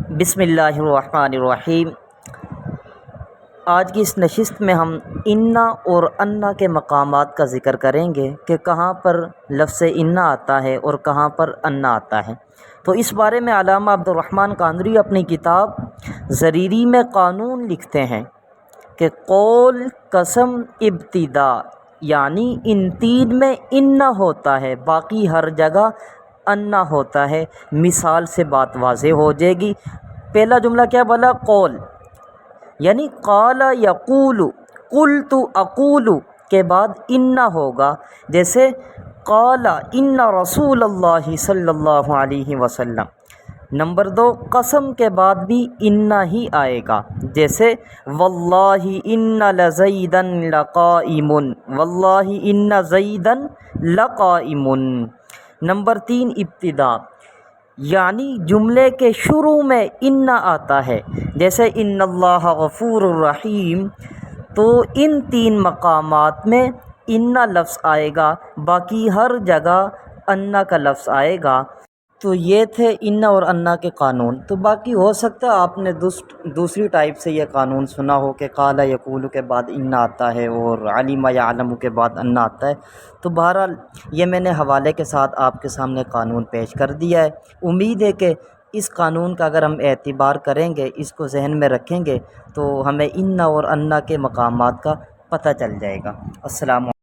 بسم اللہ الرحمن الرحیم۔ آج کی اس نشست میں ہم انا اور انا کے مقامات کا ذکر کریں گے کہ کہاں پر لفظ انا آتا ہے اور کہاں پر انا آتا ہے۔ تو اس بارے میں علامہ عبدالرحمن کاندری اپنی کتاب ضریری میں قانون لکھتے ہیں کہ قول، قسم، ابتدا یعنی ان تین میں انا ہوتا ہے، باقی ہر جگہ انا ہوتا ہے۔ مثال سے بات واضح ہو جائے گی۔ پہلا جملہ کیا بولا؟ قول، یعنی قال یقول، قلت اقول کے بعد انا ہوگا، جیسے قال ان رسول اللہ صلی اللہ علیہ وسلم۔ نمبر دو، قسم کے بعد بھی انا ہی آئے گا، جیسے واللہ ان لزیدا لقائم، واللہ ان زیدا لقائم۔ نمبر تین، ابتدا، یعنی جملے کے شروع میں انا آتا ہے، جیسے ان اللہ غفور الرحیم۔ تو ان تین مقامات میں انا لفظ آئے گا، باقی ہر جگہ انا کا لفظ آئے گا۔ تو یہ تھے انا اور انا کے قانون۔ تو باقی ہو سکتا ہے آپ نے دوسری ٹائپ سے یہ قانون سنا ہو کہ قال یقول کے بعد انا آتا ہے اور علم یعلم کے بعد انا آتا ہے۔ تو بہرحال یہ میں نے حوالے کے ساتھ آپ کے سامنے قانون پیش کر دیا ہے۔ امید ہے کہ اس قانون کا اگر ہم اعتبار کریں گے، اس کو ذہن میں رکھیں گے، تو ہمیں انا اور انا کے مقامات کا پتہ چل جائے گا۔ السلام علیکم۔